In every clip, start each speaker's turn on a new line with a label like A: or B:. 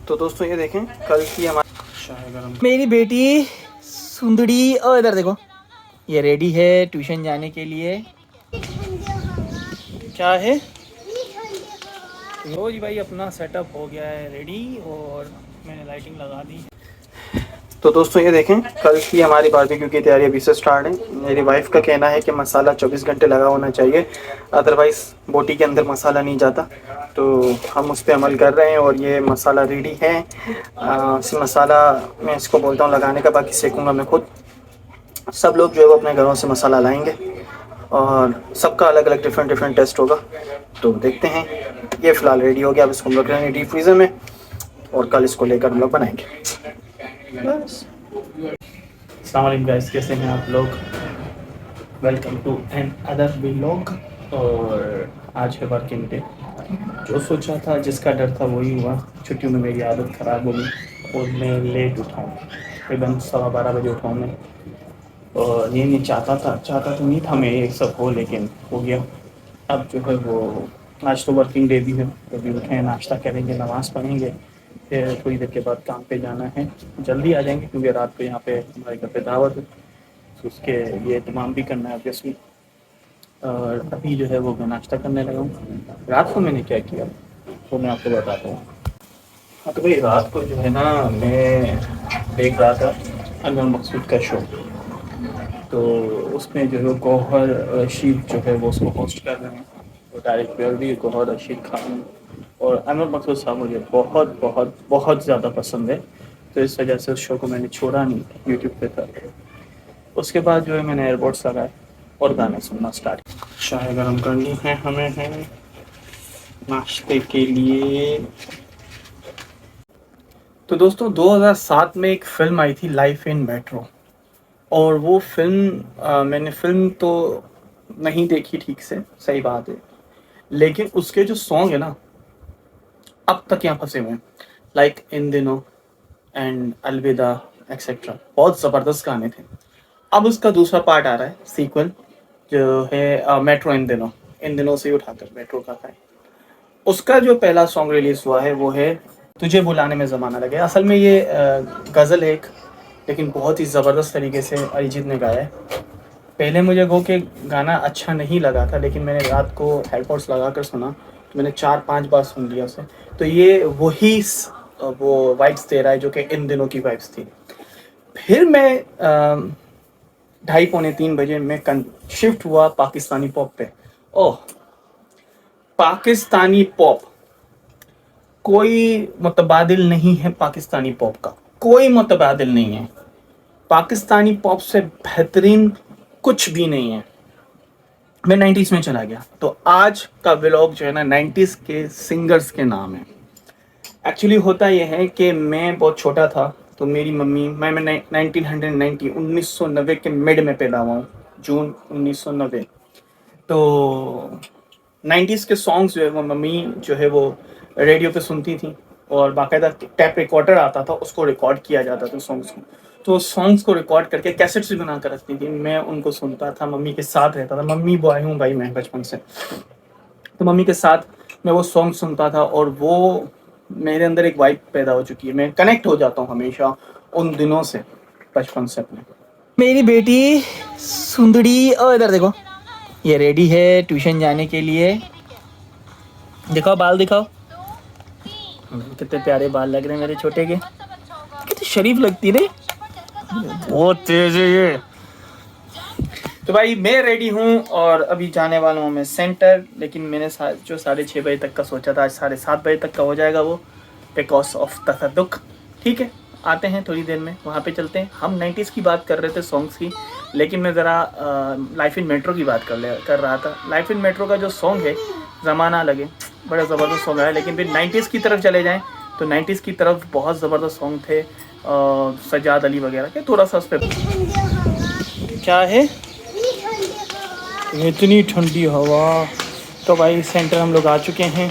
A: तो दोस्तों ये देखें कल की हमारी चाय गरम। मेरी बेटी सुंदड़ी और इधर देखो, ये रेडी है ट्यूशन जाने के लिए। क्या है? लो जी भाई, अपना सेटअप हो गया है रेडी और मैंने लाइटिंग लगा दी। तो दोस्तों ये देखें कल की हमारी बारबेक्यू की तैयारी अभी से स्टार्ट है। मेरी वाइफ का कहना है कि मसाला 24 घंटे लगा होना चाहिए, अदरवाइज़ बोटी के अंदर मसाला नहीं जाता। तो हम उस पर अमल कर रहे हैं और ये मसाला रेडी है। इस मसाला मैं इसको बोलता हूँ लगाने का, बाकी सेकूँगा मैं खुद। सब लोग जो है वो अपने घरों से मसाला लाएंगे और सबका अलग अलग डिफरेंट टेस्ट होगा। तो देखते हैं। ये फ़िलहाल रेडी हो गया, अब इसको हम लोग रखेंगे डीप फ्रीज़र में और कल इसको लेकर हम लोग बनाएंगे बस। अस्सलाम वालेकुम गाइस, कैसे हैं आप लोग? Welcome to another vlog. और आज है वर्किंग डे। जो सोचा था, जिसका डर था वही हुआ। छुट्टियों में मेरी आदत ख़राब हो गई और मैं लेट उठाऊँ, तकरीबन 12:15 बजे उठाऊँ मैं। और ये नहीं चाहता तो नहीं था मैं ये सब हो, लेकिन हो गया। अब जो है वो आज तो वर्किंग डे भी है, अभी उठे नाश्ता करेंगे, नमाज़ पढ़ेंगे, फिर थोड़ी देर के बाद काम पे जाना है। जल्दी आ जाएंगे क्योंकि रात को यहाँ पे हमारे घर पे दावत है, तो उसके लिए तमाम भी करना है ऑब्वियसली। और अभी जो है वो मैं नाश्ता करने लगा हूँ। रात को मैंने क्या किया वो मैं आपको बताता हूँ। हाँ तो भाई, रात को जो है ना मैं देख रहा था अनवर मकसूद का शो। तो उसमें जो है गौहर रशीद जो है वो उसको होस्ट कर रहे हैं। तो डायरेक्टर भी गौहर रशीद खान और अनवर मकसूद साहब मुझे बहुत बहुत बहुत ज़्यादा पसंद है। तो इस वजह से उस शो को मैंने छोड़ा नहीं, यूट्यूब पे था। उसके बाद जो है मैंने एयरपोर्ट्स लगाए और गाने सुनना स्टार्ट। चाय गरम करनी है हमें है नाश्ते के लिए। तो दोस्तों 2007 में एक फ़िल्म आई थी लाइफ इन मेट्रो, और वो फिल्म मैंने फ़िल्म तो नहीं देखी ठीक से, सही बात है, लेकिन उसके जो सॉन्ग है ना अब तक यहाँ फंसे हुए हैं, लाइक इन दिनों एंड अलविदा एक्सेट्रा। बहुत ज़बरदस्त गाने थे। अब उसका दूसरा पार्ट आ रहा है, सीक्वल, जो है मेट्रो इन दिनों से उठाकर मेट्रो का है। उसका जो पहला सॉन्ग रिलीज़ हुआ है वो है तुझे बुलाने में ज़माना लगे। असल में ये गज़ल है एक, लेकिन बहुत ही ज़बरदस्त तरीके से अरिजीत ने गाया है। पहले मुझे गो के गाना अच्छा नहीं लगा था, लेकिन मैंने रात को हेडफोन्स लगा कर सुना तो मैंने 4-5 बार सुन लिया उसे। तो ये वही वो वाइब्स दे रहा है जो कि इन दिनों की वाइब्स थी। फिर मैं 2:30-3 बजे मैं शिफ्ट हुआ पाकिस्तानी पॉप पे। ओह, पाकिस्तानी पॉप, कोई मुतबादिल नहीं है पाकिस्तानी पॉप का, कोई मुतबादिल नहीं है। पाकिस्तानी पॉप से बेहतरीन कुछ भी नहीं है। मैं 90s में चला गया, तो आज का व्लॉग जो है ना 90s के सिंगर्स के नाम है। एक्चुअली होता यह है कि मैं बहुत छोटा था, तो मेरी मम्मी, मैं 1990 के मिड में पैदा हुआ हूँ, जून 1990। तो 90s के सॉन्ग्स जो है वो मम्मी जो है वो रेडियो पे सुनती थी, और बाकायदा टैप रिकॉर्डर आता था, उसको रिकॉर्ड किया जाता था सॉन्ग्स को। तो सॉन्ग्स को रिकॉर्ड करके कैसेट्स भी बना कर रखती थी, मैं उनको सुनता था, मम्मी के साथ रहता था। मम्मी बॉय हूँ भाई मैं बचपन से, तो मम्मी के साथ मैं वो सॉन्ग सुनता था, और वो मेरे अंदर एक वाइब पैदा हो चुकी है। मैं कनेक्ट हो जाता हूँ हमेशा उन दिनों से, बचपन से अपने। मेरी बेटी सुंदड़ी और इधर देखो, ये रेडी है ट्यूशन जाने के लिए। दिखाओ बाल दिखाओ, कितने प्यारे बाल लग रहे हैं मेरे छोटे के, कितनी शरीफ लगती रे, बहुत तेज है ये। तो भाई मैं रेडी हूँ और अभी जाने वाला हूँ मैं सेंटर, लेकिन मैंने जो 6:30 बजे तक का सोचा था आज 7:30 बजे तक का हो जाएगा वो, बिकॉज ऑफ तसद्दुक। ठीक है, आते हैं थोड़ी देर में, वहाँ पे चलते हैं। हम 90s की बात कर रहे थे सॉन्ग्स की, लेकिन मैं ज़रा लाइफ इन मेट्रो की बात कर रहा था। लाइफ इन मेट्रो का जो सॉन्ग है ज़माना लगे, बड़ा ज़बरदस्त सॉन्ग है। लेकिन फिर 90s की तरफ चले जाएँ तो 90s की तरफ बहुत ज़बरदस्त सॉन्ग थे, सजाद अली वगैरह के। थोड़ा सा उस पर क्या है, इतनी ठंडी हवा। तो भाई सेंटर हम लोग आ चुके हैं।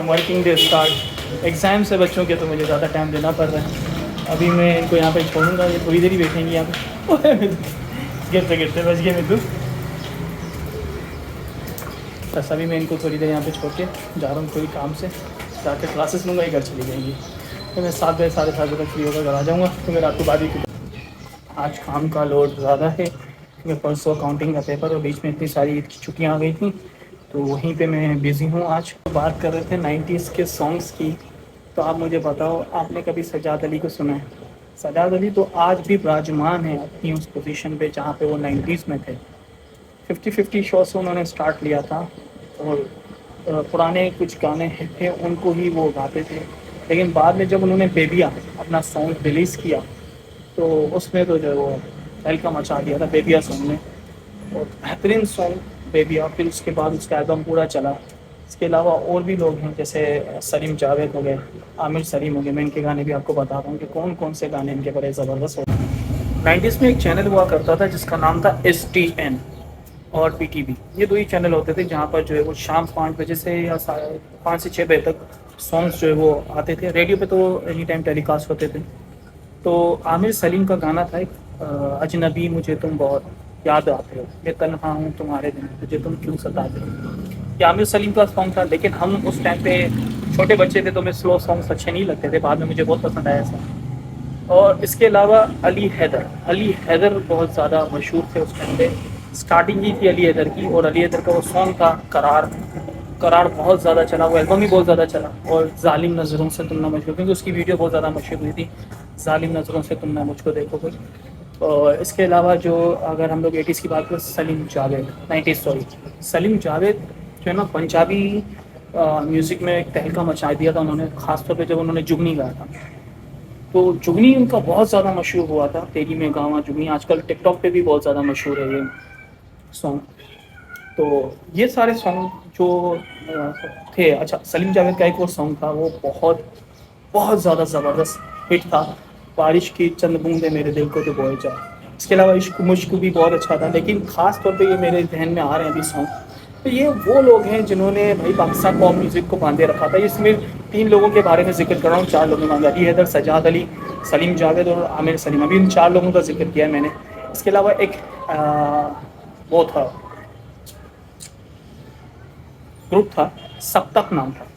A: वर्किंग डे स्टार्ट, एग्ज़ाम से बच्चों के, तो मुझे ज़्यादा टाइम देना पड़ रहा है। अभी मैं इनको यहाँ पे छोड़ूंगा, ये थोड़ी देर ही बैठेंगे यहाँ पे। गिरते गिरते बच गए मैं तो। बस अभी मैं इनको थोड़ी देर यहाँ पे छोड़ के जा रहा हूँ कोई काम से, जाकर क्लासेस लूँगा, ये घर चली जाएंगी। तो मैं 7 बजे 7:30 बजे तक फ्री होकर घर आ जाऊँगा, क्योंकि रात को बाद ही आज काम का लोड ज़्यादा है, क्योंकि परसों अकाउंटिंग का पेपर और बीच में इतनी सारी ईद की छुट्टियाँ आ गई थी, तो वहीं पे मैं बिज़ी हूँ। आज बात कर रहे थे 90s के सॉन्ग्स की, तो आप मुझे बताओ, आपने कभी सजाद अली को सुना है? सजाद अली तो आज भी विराजमान है अपनी उस पोजीशन पे जहाँ पे वो 90s में थे। 50-50 शो से उन्होंने स्टार्ट लिया था, और पुराने कुछ गाने थे उनको ही वो गाते थे, लेकिन बाद में जब उन्होंने बेबिया अपना सॉन्ग रिलीज़ किया तो उसमें तो जो है वो तहलका मचा दिया था बेबिया सॉन्ग ने, और बेहतरीन सॉन्ग बेबिया। फिर उसके बाद उसका एल्बम पूरा चला। इसके अलावा और भी लोग हैं, जैसे सलीम जावेद हो गए, आमिर सलीम हो गए। मैं इनके गाने भी आपको बता रहा हूँ कि कौन कौन से गाने इनके बड़े ज़बरदस्त होते हैं। 90s में एक चैनल हुआ करता था जिसका नाम था STN और PTV, ये दो ही चैनल होते थे जहाँ पर जो है वो शाम 5 बजे से या 5 से 6 बजे तक सॉन्ग्स जो है वो आते थे। रेडियो पे तो एनी टाइम टेलीकास्ट होते थे। तो आमिर सलीम का गाना था एक, अजनबी मुझे तुम बहुत याद आते हो, मैं तन्हा हूँ तुम्हारे दिन मुझे तुम क्यों सताते हो। ये आमिर सलीम का सॉन्ग था, लेकिन हम उस टाइम पे छोटे बच्चे थे तो हमें स्लो सॉन्ग्स अच्छे नहीं लगते थे। बाद में मुझे बहुत पसंद आया सॉन्ग। और इसके अलावा अली हैदर बहुत ज़्यादा मशहूर थे उस टाइम पे। स्टार्टिंग ही थी अली हैदर की, और अली हैदर का वो सॉन्ग था करार बहुत ज़्यादा चला, वो एल्बम भी बहुत ज़्यादा चला। और जालिम नज़रों से तुम ना मुझको, क्योंकि उसकी वीडियो बहुत ज़्यादा मशहूर हुई थी, जालिम नज़रों से तुम ना मुझको देखो कुछ। और इसके अलावा जो अगर हम लोग 80s की बात करें, सलीम जावेद, 90s सॉरी, सलीम जावेद जो है ना पंजाबी म्यूज़िक में एक तहलका मचा दिया था उन्होंने, ख़ासतौर पे जब उन्होंने जुगनी गाया था। तो जुगनी उनका बहुत ज़्यादा मशहूर हुआ था, तेरी में गावा जुगनी। आजकल टिकटॉक पे भी बहुत ज़्यादा मशहूर है ये सॉन्ग। तो ये सारे सॉन्ग जो थे। अच्छा, सलीम जावेद का एक और सॉन्ग था, वो बहुत बहुत ज़्यादा ज़बरदस्त हिट था, बारिश की चंद बूंदे मेरे दिल को तो बोए जाए। इसके अलावा इश्क मुश्क भी बहुत अच्छा था, लेकिन ख़ास तौर पे ये मेरे जहन में आ रहे हैं अभी सॉन्ग। तो ये वो लोग हैं जिन्होंने भाई पाकिस्तान पॉप म्यूज़िक को बांधे रखा था। इसमें 3 लोगों के बारे में जिक्र कर रहा हूँ, 4 लोगों का, अली हैदर, सजाद अली, सलीम जावेद और आमिर सलीम। अभी इन 4 लोगों का जिक्र किया है मैंने। इसके अलावा एक वो था, ग्रुप था, सप्तक नाम था,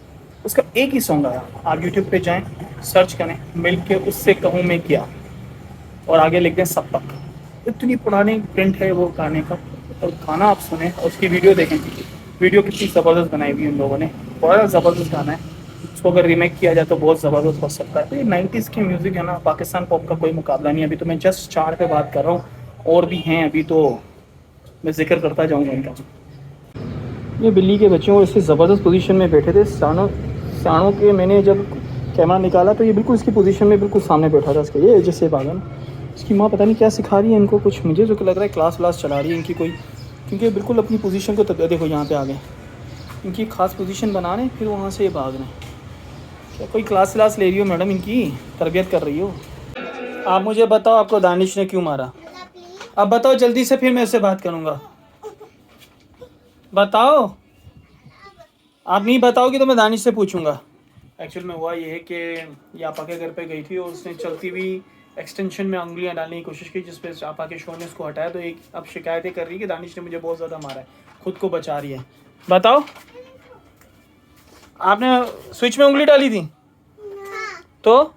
A: उसका एक ही सॉन्ग आया। आप यूट्यूब पे जाएं, सर्च करें, मिल के उससे कहूँ मैं क्या, और आगे लिख दें सप्तक। इतनी पुरानी प्रिंट है वो गाने का, और गाना आप सुने और उसकी वीडियो देखें, वीडियो कितनी ज़बरदस्त बनाई हुई उन लोगों ने, बड़ा ज़बरदस्त गाना है। उसको अगर रीमेक किया जाए तो बहुत ज़बरदस्त हो सकता है। तो ये 90s की म्यूज़िक है ना, पाकिस्तान पॉप का कोई मुकाबला नहीं। अभी तो मैं जस्ट 4 पे बात कर रहा हूँ, और भी हैं अभी, तो मैं जिक्र करता जाऊँगा इनका। ये बिल्ली के बच्चों और इससे ज़बरदस्त पोजीशन में बैठे थे। सानों के मैंने जब कैमरा निकाला तो ये बिल्कुल इसकी पोजीशन में बिल्कुल सामने बैठा था इसके। ये जैसे बागन, इसकी माँ पता नहीं क्या सिखा रही है इनको कुछ, मुझे जो लग रहा है क्लास व्लास चला रही है इनकी कोई, क्योंकि बिल्कुल अपनी पोजीशन को देखो यहाँ पे आ गए, इनकी ख़ास पोजीशन बना रहे, फिर वहाँ से ये भाग रहे हैं। क्या कोई क्लास व्लास ले रही हो मैडम, इनकी तरबियत कर रही हो? आप मुझे बताओ, आपको दानिश ने क्यों मारा? अब बताओ जल्दी से, फिर मैं इससे बात करूँगा। बताओ, आप नहीं बताओगे तो मैं दानिश से पूछूंगा। एक्चुअल में हुआ ये है कि ये आपा के घर पे गई थी और उसने चलती हुई एक्सटेंशन में उंगलियां डालने की कोशिश की, जिस पे आपा के शो ने उसको हटाया। तो एक अब शिकायतें कर रही है कि दानिश ने मुझे बहुत ज़्यादा मारा है, खुद को बचा रही है। बताओ, आपने स्विच में उंगली डाली थी? तो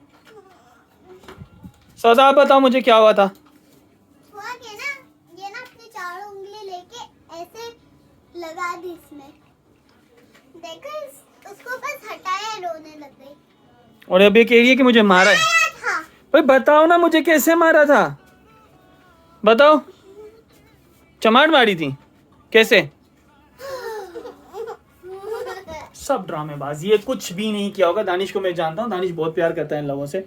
A: सजा, आप बताओ मुझे क्या हुआ था?
B: ये ना अपनी चारों उंगली लेके ऐसे लगा दी इसमें, देखो उसको बस हटाया, रोने लग गई।
A: और अभी कह रही है कि मुझे मारा है। भाई बताओ ना मुझे कैसे मारा था, बताओ। चमाट मारी थी कैसे? सब ड्रामेबाजी है, कुछ भी नहीं किया होगा। दानिश को मैं जानता हूँ, दानिश बहुत प्यार करता है इन लोगों से।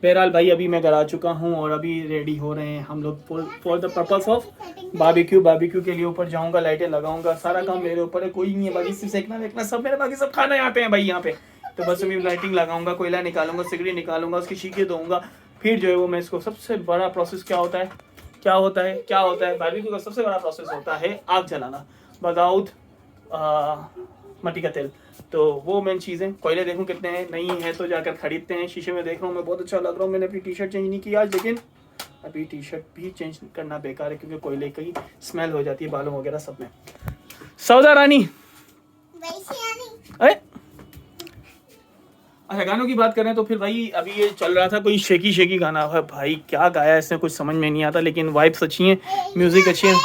A: बहरहाल भाई, अभी मैं घर आ चुका हूँ और अभी रेडी हो रहे हैं हम लोग for the purpose of barbecue के लिए। ऊपर जाऊँगा, लाइटें लगाऊंगा, सारा काम मेरे ऊपर है, कोई नहीं है बाकी, सिर्फ सेकना वेकना सब मेरे, बाकी सब खाना यहाँ पे है भाई यहाँ पे। तो बस अभी लाइटिंग लगाऊंगा, कोयला निकालूंगा, सिगड़ी निकालूंगा, उसकी शीखें दूंगा, फिर जो है वो मैं इसको, सबसे बड़ा प्रोसेस क्या होता है बारबेक्यू का सबसे बड़ा प्रोसेस होता है आग जलाना, बगाउद मट्टी का तेल। तो वो मेन चीज़ है। कोयले देखूँ कितने हैं, नहीं है तो जाकर खरीदते हैं। शीशे में देख रहा हूँ मैं, बहुत अच्छा लग रहा हूँ। मैंने अपनी टी-शर्ट चेंज नहीं की आज, लेकिन अभी टी-शर्ट भी चेंज करना बेकार है, क्योंकि कोयले की स्मेल हो जाती है बालों वगैरह सब में। सौदा रानी,
B: वैसे यानी
A: अरे अच्छा, गानों की बात करें तो फिर भाई अभी ये चल रहा था कोई शेकी शेकी गाना है भाई, क्या गाया इसने कुछ समझ में नहीं आता, लेकिन वाइब्स अच्छी हैं, म्यूजिक अच्छी है,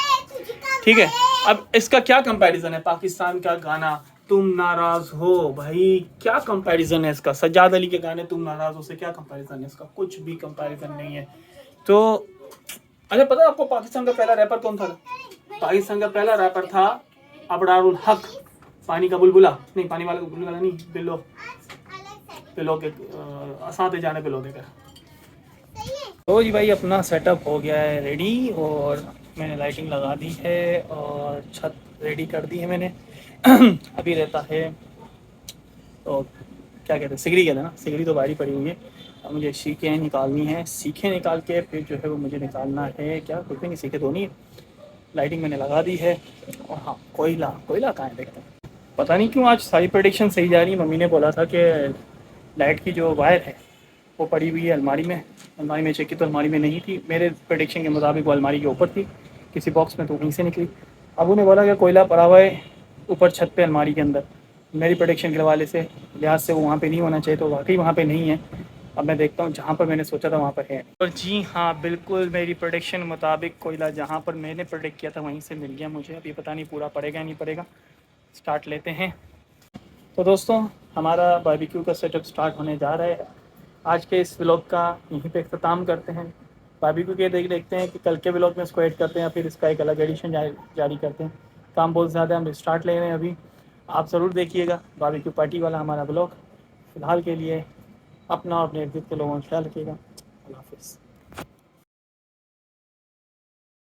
A: ठीक है। अब इसका क्या कंपैरिजन है पाकिस्तान का गाना तुम नाराज हो, भाई क्या कंपैरिजन है इसका, सज्जाद अली के गाने तुम नाराज हो से क्या कंपैरिजन है इसका, कुछ भी कंपैरिजन नहीं है। तो अच्छा, पता है आपको पाकिस्तान का पहला रैपर कौन था? पाकिस्तान का पहला रैपर था अबरारुल हक, पानी का बुलबुला, नहीं पानी वाला बुलबुला नहीं, बिलो पिलो के साथ जाने पिलो देकर। तो जी भाई अपना सेटअप हो गया है रेडी, और मैंने लाइटिंग लगा दी है और छत रेडी कर दी है मैंने। अभी रहता है तो क्या कहते हैं, सिगरी कहते हैं ना, सिगरी तो बाहरी पड़ी हुई है। अब मुझे सीखें निकालनी है, सीखें निकाल के फिर जो है वो मुझे निकालना है, क्या कुछ भी नहीं, सीखे तो नहीं। लाइटिंग मैंने लगा दी है, और हाँ कोयला कोयला कहाँ है देखते हैं। पता नहीं क्यों आज सारी प्रेडिक्शन सही जा रही है। मम्मी ने बोला था कि लाइट की जो वायर है वो पड़ी हुई है अलमारी में, अलमारी में चेक की तो अलमारी में नहीं थी, मेरे प्रेडिक्शन के मुताबिक वो अलमारी के ऊपर थी किसी बॉक्स में, तो वहीं से निकली। अब उन्हें बोला कि कोयला पड़ा हुआ है ऊपर छत पे अलमारी के अंदर, मेरी प्रेडिक्शन के हवाले से लिहाज से वो वहाँ पे नहीं होना चाहिए, तो वाकई वहाँ पे नहीं है। अब मैं देखता हूँ जहाँ पर मैंने सोचा था वहाँ पर है। और जी हाँ बिल्कुल मेरी प्रेडिक्शन मुताबिक कोयला जहाँ पर मैंने प्रेडिक्ट किया था वहीं से मिल गया मुझे। अभी पता नहीं पूरा पड़ेगा नहीं पड़ेगा, स्टार्ट लेते हैं। तो दोस्तों हमारा बारबेक्यू का सेटअप स्टार्ट होने जा रहा है। आज के इस व्लॉग का यहीं पे इख्तिताम करते हैं। बारबेक्यू के देखते हैं कि कल के व्लॉग में इसको ऐड करते हैं या फिर इसका एक अलग एडिशन जारी करते हैं। काम बहुत ज़्यादा है, हम स्टार्ट ले रहे हैं अभी। आप ज़रूर देखिएगा बारबेक्यू पार्टी वाला हमारा व्लॉग। फ़िलहाल के लिए अपना और अपने इर्द गिर्द के लोगों का ख्याल रखिएगा। अल्लाह हाफ़िज़।